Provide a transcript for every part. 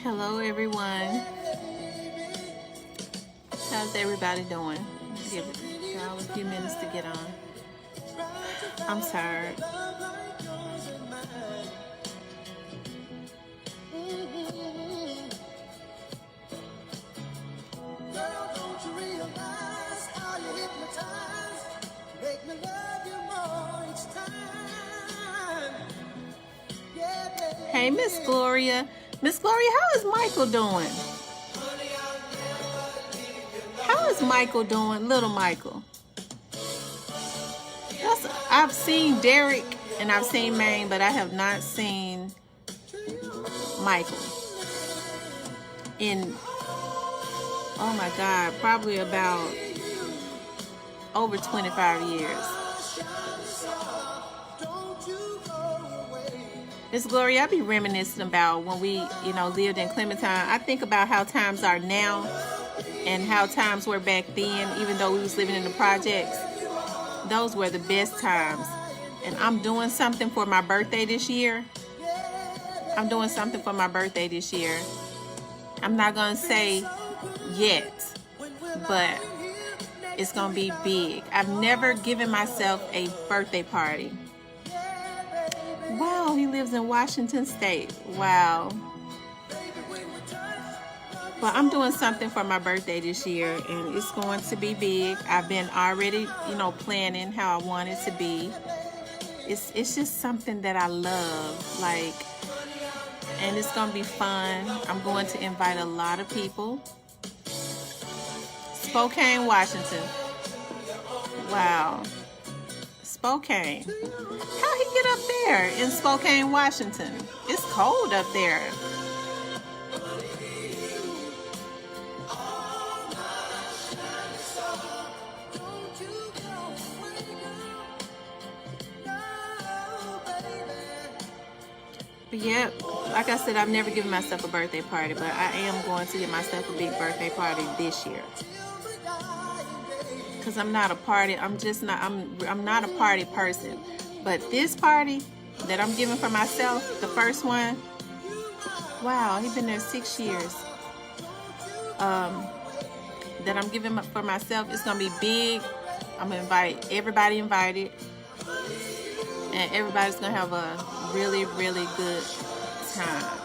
Hello, everyone. How's everybody doing? Give y'all a few minutes to get on. I'm tired. Hey, Miss Gloria. Miss Gloria, how is Michael doing? How is Michael doing? Little Michael. I've seen Derek and I've seen Maine, but I have not seen Michael in, oh my God, probably about over 25 years. Miss Gloria, I be reminiscing about when we, lived in Clementine. I think about how times are now and how times were back then, even though we was living in the projects. Those were the best times. And I'm doing something for my birthday this year. I'm not going to say yet, but it's going to be big. I've never given myself a birthday party. Wow, he lives in Washington State. Wow. But I'm doing something for my birthday this year, and it's going to be big. I've been already, planning how I want it to be. It's just something that I love, and it's going to be fun. I'm going to invite a lot of people. Spokane, Washington. Wow. Spokane. How he get up there in Spokane, Washington? It's cold up there. But yeah, like I said, I've never given myself a birthday party, but I am going to give myself a big birthday party this year. Because I'm not a party, I'm not a party person. But this party that I'm giving for myself, the first one, wow, he's been there 6 years. That I'm giving for myself, it's gonna be big. I'm gonna invite everybody invited, and everybody's gonna have a really, really good time.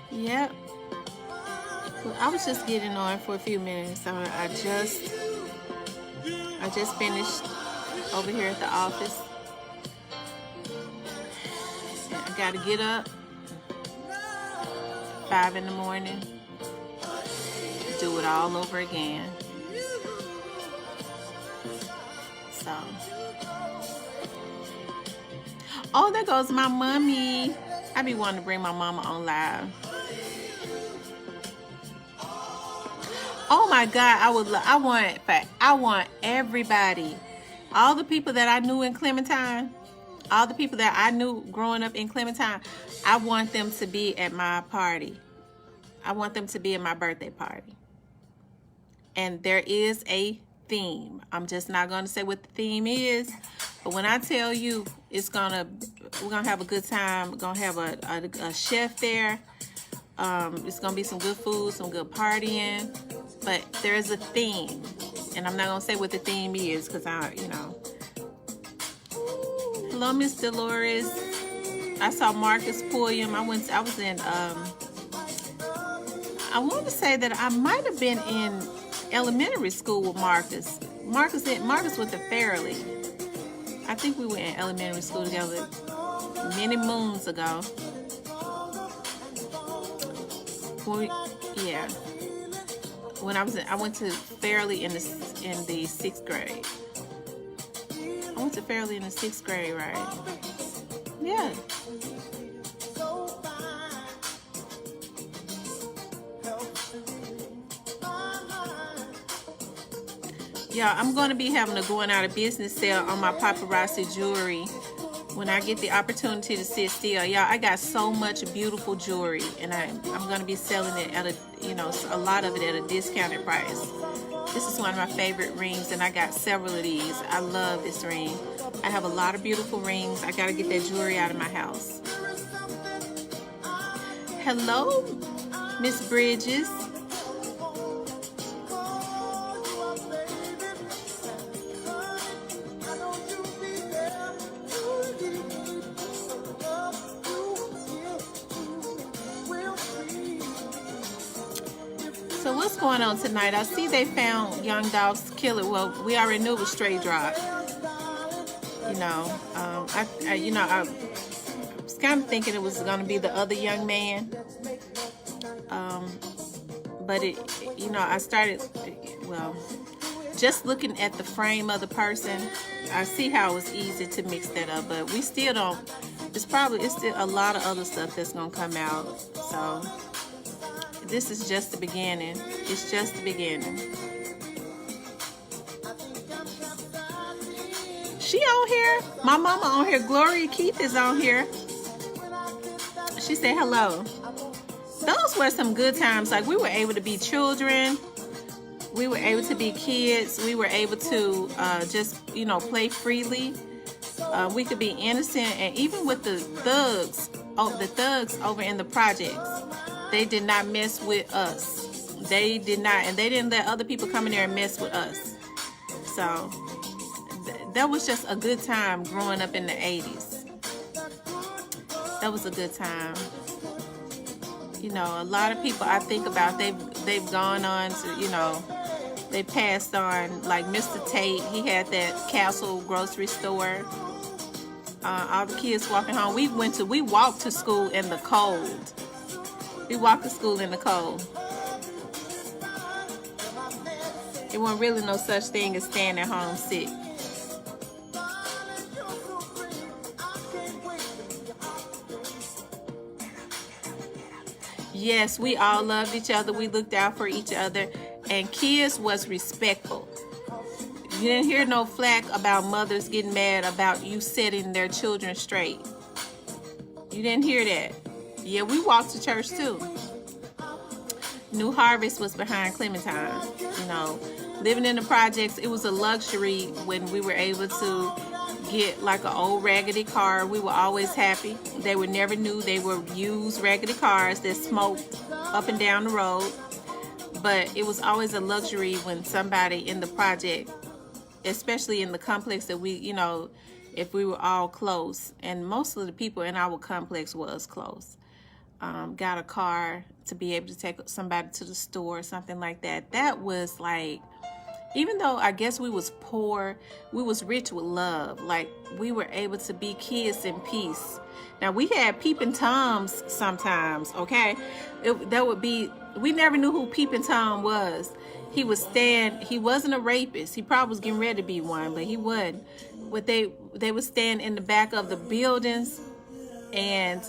Yep. Well, I was just getting on for a few minutes. So I just finished over here at the office. I gotta get up 5 in the morning, do it all over again. So, oh, there goes my mommy. I be wanting to bring my mama on live. Oh my God, I want everybody, all the people that I knew in Clementine, all the people that I knew growing up in Clementine, I want them to be at my party. I want them to be at my birthday party. And there is a theme. I'm just not going to say what the theme is, but when I tell you we're going to have a good time, we're going to have a chef there. It's going to be some good food, some good partying, but there is a theme, and I'm not going to say what the theme is because Hello, Miss Dolores. I saw Marcus Pulliam. I want to say that I might have been in elementary school with Marcus. Marcus went to Fairleigh. I think we went in elementary school together many moons ago. When I went to Fairleigh in the 6th grade. I went to Fairleigh in the 6th grade, right? Yeah. Yeah, I'm going to be having a going out of business sale on my paparazzi jewelry when I get the opportunity to sit still. Y'all, I got so much beautiful jewelry, and I'm going to be selling it at a lot of it at a discounted price. This is one of my favorite rings, and I got several of these. I love this ring. I have a lot of beautiful rings. I got to get that jewelry out of my house. Hello, Miss Bridges. So what's going on tonight? I see they found Young Dolph's killer. Well, we already knew it was straight drop. I was kind of thinking it was going to be the other young man. But I started, just looking at the frame of the person, I see how it was easy to mix that up, but we still don't, it's still a lot of other stuff that's going to come out. So this is just the beginning. It's just the beginning. She on here. My mama on here. Gloria Keith is on here. She said hello. Those were some good times. Like, we were able to be children. We were able to be kids. We were able to just, play freely. We could be innocent. And even with the thugs over in the projects, they did not mess with us. They did not. And they didn't let other people come in there and mess with us. So that was just a good time growing up in the 80s. That was a good time. A lot of people I think about, they've gone on to, they passed on, like Mr. Tate. He had that Castle grocery store. All the kids walking home. We walked to school in the cold. We walked to school in the cold. It wasn't really no such thing as staying at home sick. Yes, we all loved each other. We looked out for each other. And kids was respectful. You didn't hear no flack about mothers getting mad about you setting their children straight. You didn't hear that. Yeah, we walked to church too. New Harvest was behind Clementine. Living in the projects, it was a luxury when we were able to get like an old raggedy car. We were always happy. They were never new. They were used raggedy cars that smoked up and down the road. But it was always a luxury when somebody in the project, especially in the complex that we, if we were all close, and most of the people in our complex was close, got a car to be able to take somebody to the store or something like that. That was like, even though I guess we was poor, we was rich with love. Like, we were able to be kids in peace. Now, we had peeping Toms sometimes, okay? We never knew who Peeping Tom was. He wasn't a rapist. He probably was getting ready to be one, but he wasn't. But they would stand in the back of the buildings and,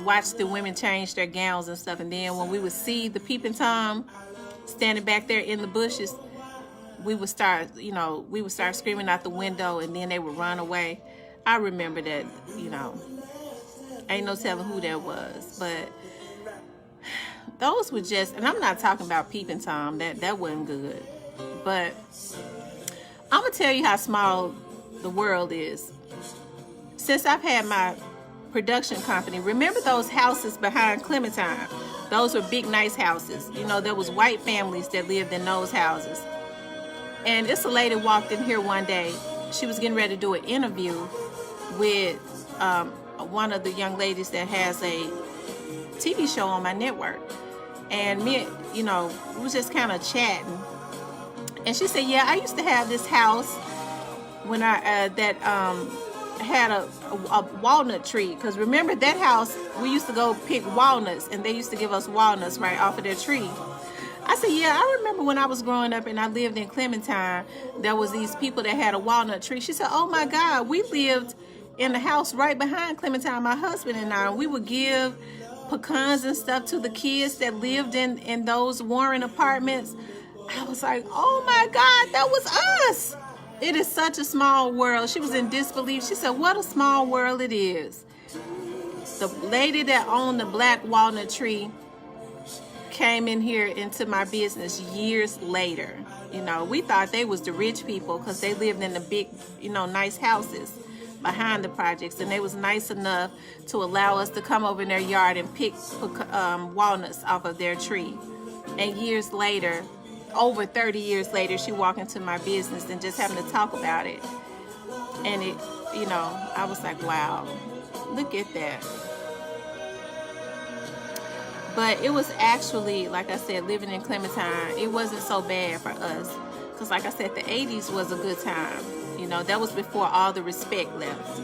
watch the women change their gowns and stuff. And then when we would see the Peeping Tom standing back there in the bushes, we would start screaming out the window, and then they would run away. I remember that, ain't no telling who that was, but those were just, and I'm not talking about Peeping Tom, that wasn't good, but I'm gonna tell you how small the world is. Since I've had my production company, remember those houses behind Clementine? Those were big, nice houses. There was white families that lived in those houses. And this lady walked in here one day. She was getting ready to do an interview with one of the young ladies that has a TV show on my network. And me, we was just kind of chatting. And she said, yeah, I used to have this house when I had a walnut tree. Because remember that house, we used to go pick walnuts, and they used to give us walnuts right off of their tree. I said, yeah, I remember when I was growing up and I lived in Clementine, there was these people that had a walnut tree. She said, oh my God, we lived in the house right behind Clementine, my husband and I. We would give pecans and stuff to the kids that lived in those Warren apartments. I was like, oh my God, that was us. It is such a small world. She was in disbelief. She said, what a small world it is. The lady that owned the black walnut tree came in here into my business years later. You know, we thought they was the rich people because they lived in the big, you know, nice houses behind the projects, and they was nice enough to allow us to come over in their yard and pick walnuts off of their tree. And years later, over 30 years later, she walked into my business and just happened to talk about it. And it, you know, I was like, wow, look at that. But it was actually, like I said, living in Clementine, it wasn't so bad for us. Because like I said, the 80s was a good time. You know, that was before all the respect left.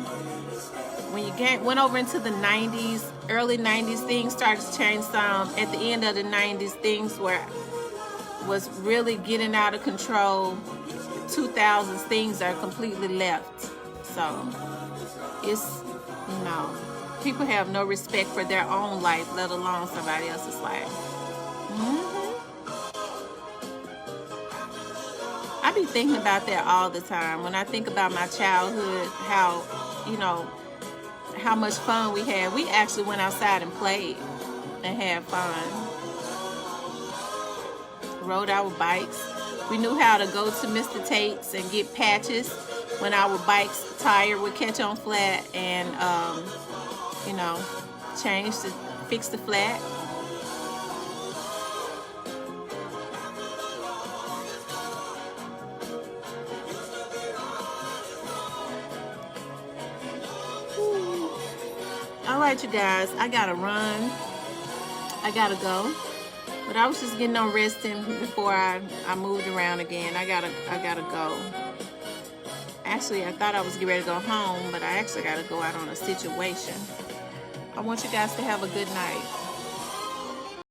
When you went over into the 90s, early 90s, things started to change some. At the end of the 90s, things was really getting out of control. 2000s, things are completely left. So, it's, you know, people have no respect for their own life, let alone somebody else's life. I be thinking about that all the time. When I think about my childhood, how, you know, how much fun we had. We actually went outside and played and had fun. Rode our bikes. We knew how to go to Mr. Tate's and get patches when our bike's tire would catch on flat, and you know, fix the flat. All right, you guys, I gotta run. I gotta go. But I was just getting on resting before I moved around again. I gotta go. Actually, I thought I was getting ready to go home, but I actually gotta go out on a situation. I want you guys to have a good night.